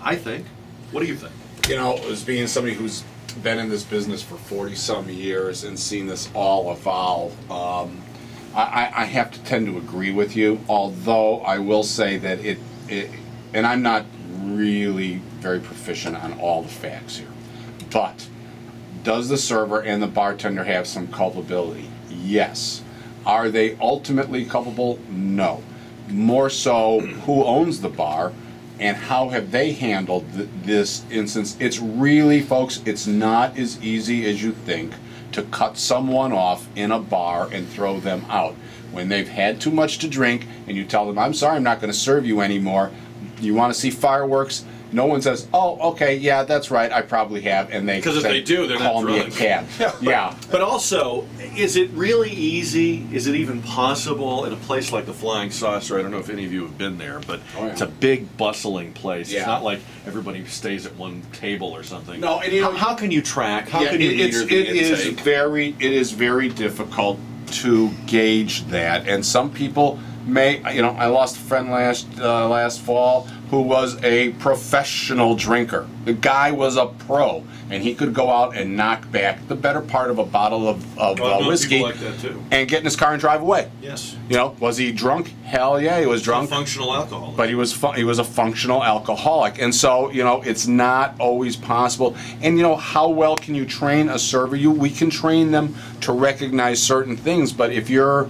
I think. What do you think? You know, as being somebody who's been in this business for 40-some years and seen this all evolve, I have to tend to agree with you, although I will say that and I'm not really very proficient on all the facts here, but does the server and the bartender have some culpability? Yes. Are they ultimately culpable? No. More so, who owns the bar and how have they handled this instance? It's really, folks, it's not as easy as you think to cut someone off in a bar and throw them out. When they've had too much to drink and you tell them, I'm sorry, I'm not going to serve you anymore. You want to see fireworks? No one says, oh, okay, yeah, that's right, I probably have, and they, because if they do, they're call not me drunk. a cab. Yeah. But also, is it really easy? Is it even possible in a place like the Flying Saucer? I don't know if any of you have been there, but it's a big, bustling place. Yeah. It's not like everybody stays at one table or something. No, and you know, how can you track? How can you meter the intake? It is very difficult to gauge that, and some people may. You know, I lost a friend last fall who was a professional drinker. The guy was a pro, and he could go out and knock back the better part of a bottle of whiskey like that too. And get in his car and drive away. Yes. You know, was he drunk? Hell yeah, he was drunk. A functional alcoholic. But he was a functional alcoholic, and so you know it's not always possible. And you know, how well can you train a server? We can train them to recognize certain things, but if you're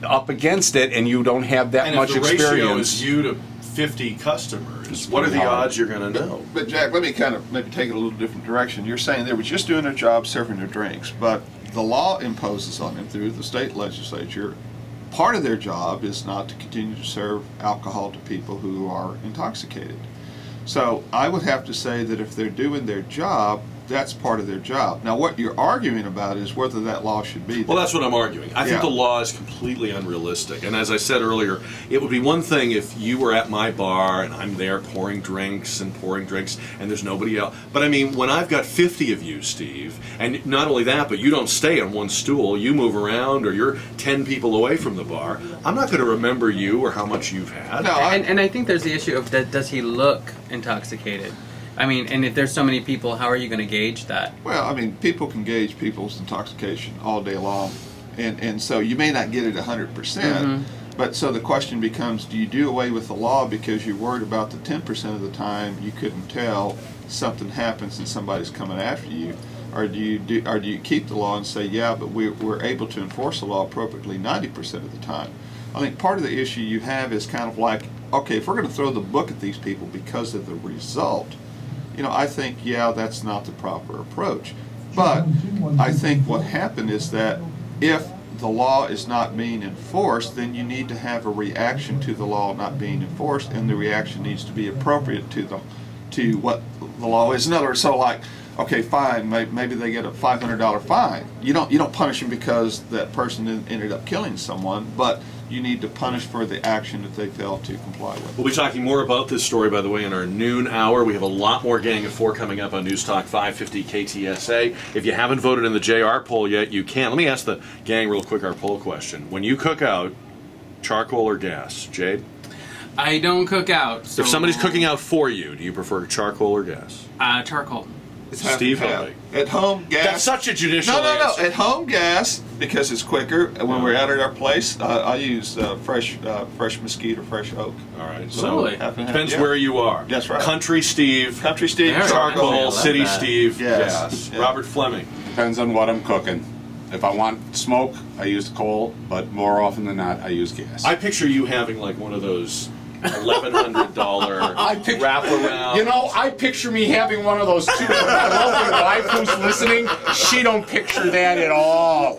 up against it and you don't have that much experience, and if the ratio is you to 50 customers, what are the odds you're going to know? But Jack, let me kind of maybe take it a little different direction. You're saying they were just doing their job serving their drinks, but the law imposes on them through the state legislature, part of their job is not to continue to serve alcohol to people who are intoxicated. So I would have to say that if they're doing their job, that's part of their job. Now, what you're arguing about is whether that law should be there. Well, that's what I'm arguing. I think the law is completely unrealistic. And as I said earlier, it would be one thing if you were at my bar and I'm there pouring drinks and there's nobody else. But I mean, when I've got 50 of you, Steve, and not only that, but you don't stay on one stool, you move around or you're 10 people away from the bar, I'm not going to remember you or how much you've had. No, and I think there's the issue of does he look intoxicated? I mean, and if there's so many people, how are you going to gauge that? Well, I mean, people can gauge people's intoxication all day long, and so you may not get it 100%, but so the question becomes, do you do away with the law because you're worried about the 10% of the time you couldn't tell something happens and somebody's coming after you, or do you keep the law and say, yeah, but we're able to enforce the law appropriately 90% of the time? I think part of the issue you have is kind of like, okay, if we're going to throw the book at these people because of the result, you know, I think, yeah, that's not the proper approach. But I think what happened is that if the law is not being enforced, then you need to have a reaction to the law not being enforced, and the reaction needs to be appropriate to what the law is. In other words, so like, okay, fine, maybe they get a $500 fine. You don't punish them because that person ended up killing someone, but you need to punish for the action that they failed to comply with. We'll be talking more about this story, by the way, in our noon hour. We have a lot more Gang of Four coming up on News Talk 550 KTSA. If you haven't voted in the JR poll yet, you can. Let me ask the gang real quick our poll question. When you cook out, charcoal or gas? Jade? I don't cook out. So if somebody's cooking out for you, do you prefer charcoal or gas? Charcoal. Steve Hilbig. At home, gas. That's such a judicial answer. At home, gas, because it's quicker. When we're out at our place, I use fresh mesquite or fresh oak. All right. So depends where you are. That's right. Country Steve. Country Steve. Charcoal. City Steve. Gas. Yeah. Robert Fleming. Depends on what I'm cooking. If I want smoke, I use coal, but more often than not, I use gas. I picture you having like one of those $1,100 wraparound. You know, I picture me having one of those too. My lovely wife who's listening, she don't picture that at all.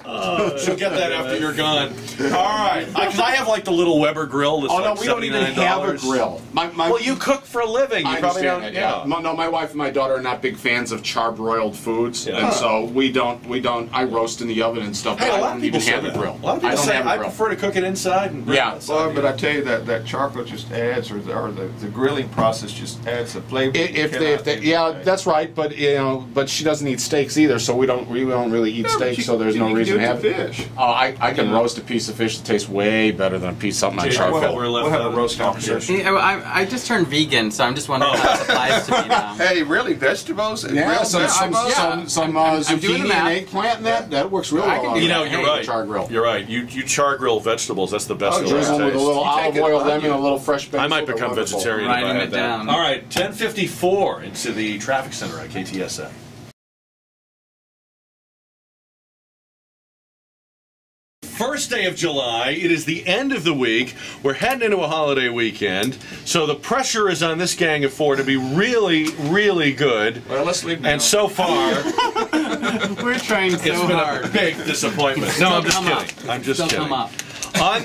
She'll get that after you're gone. All right, because I have like the little Weber grill. That's no, we don't even have a grill. Well, you cook for a living. You probably don't. Yeah. No, my wife and my daughter are not big fans of charbroiled foods, and so we don't. I roast in the oven and stuff. Hey, but a lot I of don't people even have a grill. A lot of people say I prefer to cook it inside and bring it outside. Well, but I tell you that charcoal just just adds, or the grilling process just adds a flavor. Yeah, that's right. But but she doesn't eat steaks either, so we don't really eat steaks. So there's no reason to have fish. Oh, I can roast a piece of fish that tastes way better than a piece something on charcoal. We'll have a roast competition. I just turned vegan, so I'm just wondering how it applies to me now. Hey, really, vegetables? Yeah, some zucchini doing and eggplant. That works really well. You're right. Char grill. You're right. You char grill vegetables. That's the best. Drizzle with a little olive oil, lemon, a little fresh basil. I might become vegetarian. Writing if I it had that. down. All right, 10:54 into the traffic center at KTSA. First day of July, it is the end of the week. We're heading into a holiday weekend, so the pressure is on this gang of four to be really, really good. Well, let's leave. And so far, We're trying so it's been hard. a big disappointment. No, I'm just kidding. I'm just kidding. Come up. On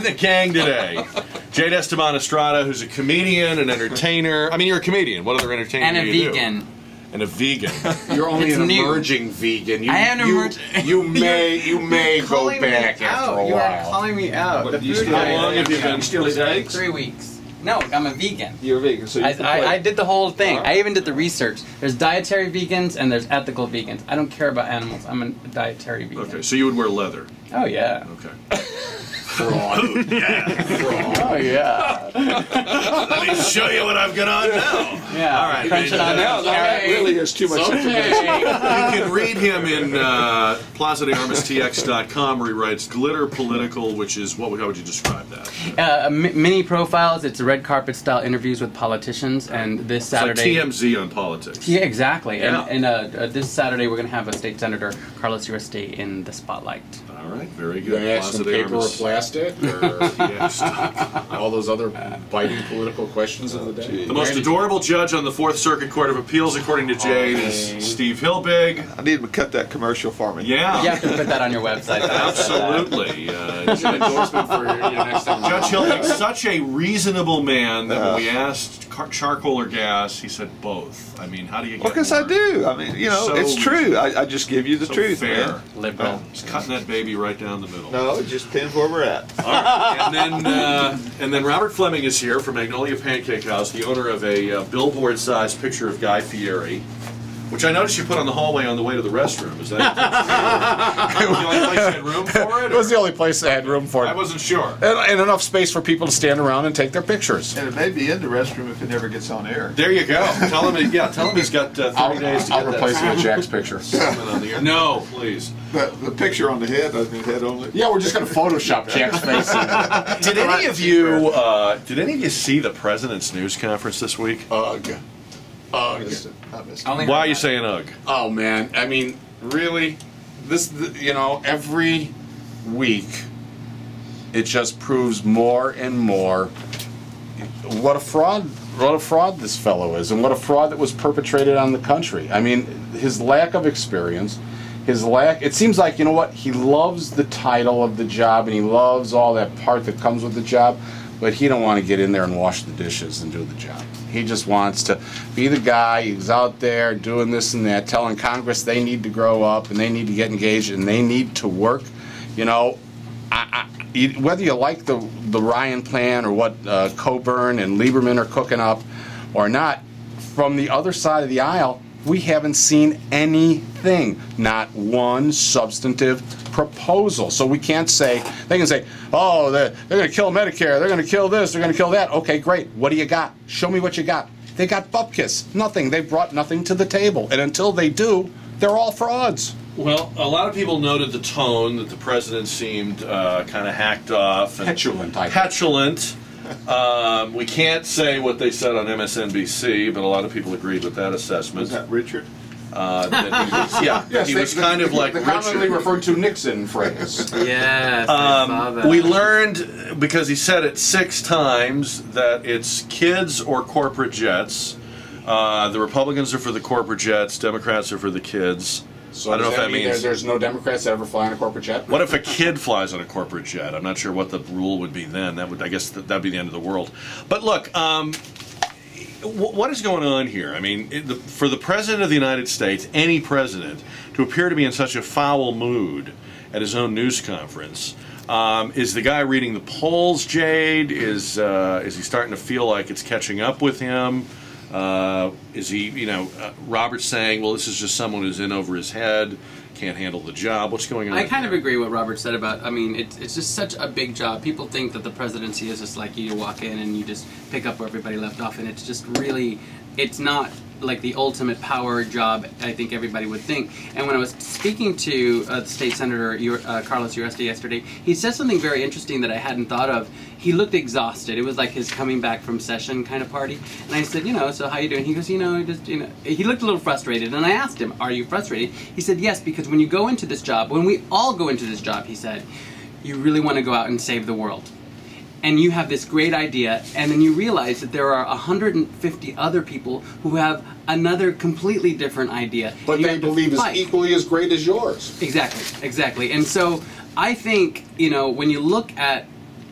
the gang today, Jade Esteban Estrada, who's a comedian, an entertainer. I mean, you're a comedian. What other entertainment And a do you vegan. do? And a vegan. You're only It's an new. emerging vegan. I am an emerging. You may go Calling me back after out. a You are while. calling me out. The you food still- How diet. long have you been? still eat eggs? 3 weeks. No, I'm a vegan. You're vegan, so you can play. I did the whole thing. Alright. I even did the research. There's dietary vegans and there's ethical vegans. I don't care about animals. I'm a dietary vegan. Okay, so you would wear leather. Oh yeah. Okay. Fraud. Oh yeah. Let me show you what I've got on now. Yeah. All right. Crunch it on Now, that really is too much information. You can read him in PlazaDeArmasTX.com, where he writes Glitter Political, which is, how would you describe that? Mini profiles. It's red carpet style interviews with politicians. And this It's like Saturday. TMZ on politics. Yeah, exactly. Yeah. And this Saturday we're going to have a state senator, Carlos Uresti, in the spotlight. All right, very You good. ask them paper or plastic, or Yes. all those other biting political questions of the day. The most adorable judge on the Fourth Circuit Court of Appeals, according to Jade, is Steve Hilbig. I need to cut that commercial for me. Yeah. You have to put that on your website. Absolutely. It's an endorsement for your next time. Judge Hilbig, such a reasonable man that when we asked charcoal or gas, he said both. I mean, how do you get Well, because I more? do. I mean, So it's true. I just give you the So truth, fair. man. Liberal. Just cutting that baby right down the middle. No, it just depends where we're at. All right. And then Robert Fleming is here from Magnolia Pancake House, the owner of a billboard-sized picture of Guy Fieri, which I noticed you put on the hallway on the way to the restroom. Is that the only place you had room for it? It was the only place that had room for I it. wasn't sure. And enough space for people to stand around and take their pictures. And it may be in the restroom if it never gets on air. There you go. Tell him he's got 30 days to I'll get replace it that with Jack's picture. segment on the air. No, please. The picture on the head, doesn't it head only? Yeah, we're just going to Photoshop Jack's face. Did any of you see the president's news conference this week? Ugh. I missed it. I missed it. Only Why are you saying ugh? Oh man, I mean, really, every week it just proves more and more what a fraud this fellow is, and what a fraud that was perpetrated on the country. I mean, his lack of experience, it seems like, you know what, he loves the title of the job and he loves all that part that comes with the job, but he don't want to get in there and wash the dishes and do the job. He just wants to be the guy. He's out there doing this and that, telling Congress they need to grow up and they need to get engaged and they need to work. You know, whether you like the Ryan plan or what Coburn and Lieberman are cooking up or not, from the other side of the aisle, we haven't seen anything, not one substantive proposal. So we can't say, they can say, oh, they're going to kill Medicare, they're going to kill this, they're going to kill that. Okay, great. What do you got? Show me what you got. They got bupkis, nothing. They brought nothing to the table. And until they do, they're all frauds. Well, a lot of people noted the tone that the president seemed kind of hacked off. And Petulant, I think. petulant. We can't say what they said on MSNBC, but a lot of people agreed with that assessment. Was that Richard? He was kind of like the commonly Richard. referred to Nixon phrase. Yes, I saw that. We learned, because he said it 6 times, that it's kids or corporate jets. The Republicans are for the corporate jets, Democrats are for the kids. So I don't know does if that mean means... there's no Democrats that ever fly on a corporate jet? What if a kid flies on a corporate jet? I'm not sure what the rule would be then. I guess that'd be the end of the world. But look, what is going on here? I mean, for the President of the United States, any president, to appear to be in such a foul mood at his own news conference, Is the guy reading the polls, Jade? Is he starting to feel like it's catching up with him? Is he, Robert's saying, well, this is just someone who's in over his head, can't handle the job. What's going on? I kind of agree with what Robert said about, it's just such a big job. People think that the presidency is just like you walk in and you just pick up where everybody left off, and it's just really, it's not like the ultimate power job I think everybody would think. And when I was speaking to State Senator Carlos Uresti yesterday, he said something very interesting that I hadn't thought of. He looked exhausted. It was like his coming back from session kind of party. And I said, so how you doing? He goes, he looked a little frustrated. And I asked him, are you frustrated? He said, yes, because when you go into this job, when we all go into this job, he said, you really want to go out and save the world. And you have this great idea, and then you realize that there are 150 other people who have another completely different idea. But they believe is equally as great as yours. Exactly. And so I think, when you look at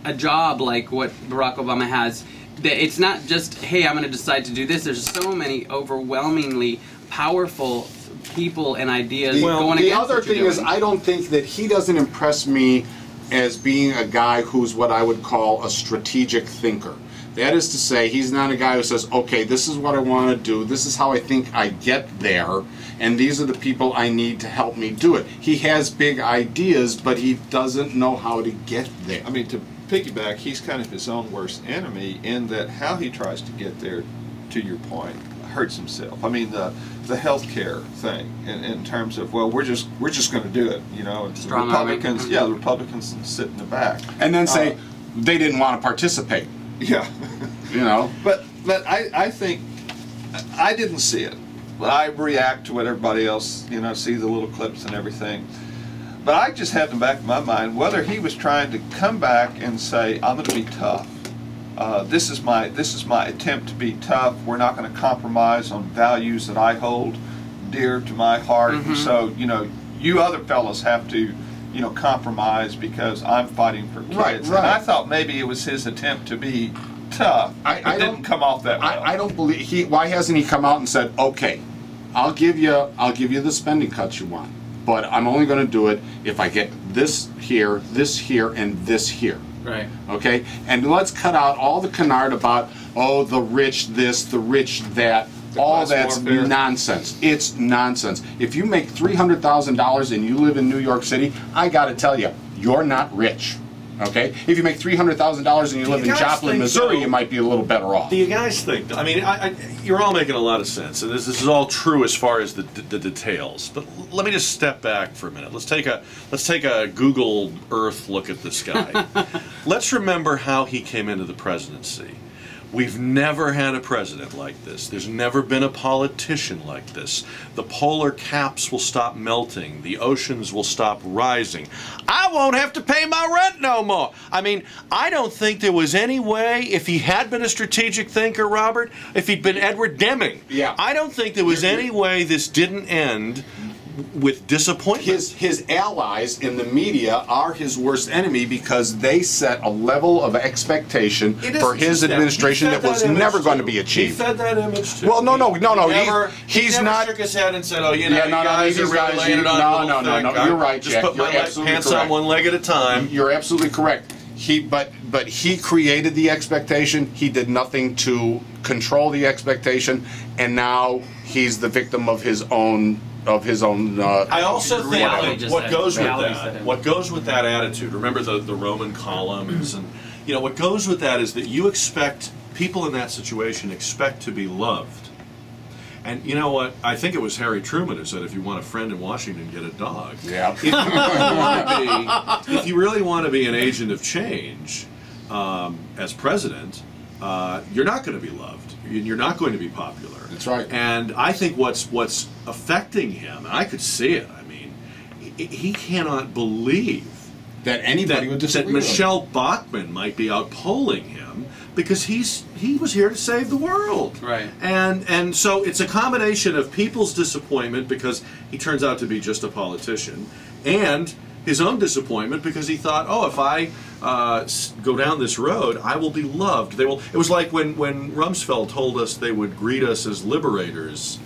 a job like what Barack Obama has, that it's not just, hey, I'm going to decide to do this. There's so many overwhelmingly powerful people and ideas going against. The other thing is, I don't think that he doesn't impress me as being a guy who's what I would call a strategic thinker. That is to say, he's not a guy who says, okay, this is what I want to do, this is how I think I get there, and these are the people I need to help me do it. He has big ideas, but he doesn't know how to get there. I mean, to piggyback, he's kind of his own worst enemy in that how he tries to get there, to your point, hurts himself. I mean, the healthcare thing, in terms of, well, we're just going to do it, the Republicans, the Republicans sit in the back, and then say they didn't want to participate. Yeah, But I think I didn't see it. I react to what everybody else, see the little clips and everything. But I just had in the back of my mind whether he was trying to come back and say, I'm going to be tough. This is my attempt to be tough. We're not going to compromise on values that I hold dear to my heart. Mm-hmm. So you other fellas have to compromise because I'm fighting for kids. Right. And I thought maybe it was his attempt to be tough. It didn't come off that well. I don't believe why hasn't he come out and said, okay, I'll give you the spending cuts you want, but I'm only going to do it if I get this here, and this here. Right. Okay? And let's cut out all the canard about, the rich this, the rich that. All that's nonsense. It's nonsense. If you make $300,000 and you live in New York City, I got to tell you, you're not rich. Okay? If you make $300,000 and you live in Joplin, Missouri, you might be a little better off. Do you guys think? I mean, you're all making a lot of sense, and this is all true as far as the details. But let me just step back for a minute. Let's take a Google Earth look at this guy. Let's remember how he came into the presidency. We've never had a president like this. There's never been a politician like this. The polar caps will stop melting. The oceans will stop rising. I won't have to pay my rent no more. I mean, I don't think there was any way, if he had been a strategic thinker, Robert, if he'd been Edward Deming, I don't think there was any way this didn't end with disappointment. His allies in the media are his worst enemy because they set a level of expectation for his administration that was never going to be achieved. He fed that image too. Well, no. He's not. Shook his head and said, "Oh, you guys are really laying it on." No. You're right, Jack. Just put my pants on one leg at a time. You're absolutely correct. But he created the expectation. He did nothing to control the expectation, and now he's the victim of his own. I also think what goes with that attitude. Remember the Roman columns, and what goes with that is that you expect people in that situation expect to be loved. And you know what? I think it was Harry Truman who said, "If you want a friend in Washington, get a dog." Yeah. If you really want to be an agent of change as president, you're not going to be loved. You're not going to be popular. That's right. And I think what's affecting him, and I could see it. I mean, he cannot believe that anybody would disagree with him. Michelle Bachman might be outpolling him because he was here to save the world. Right. And so it's a combination of people's disappointment because he turns out to be just a politician, and his own disappointment because he thought, if I go down this road, I will be loved. It was like when Rumsfeld told us they would greet us as liberators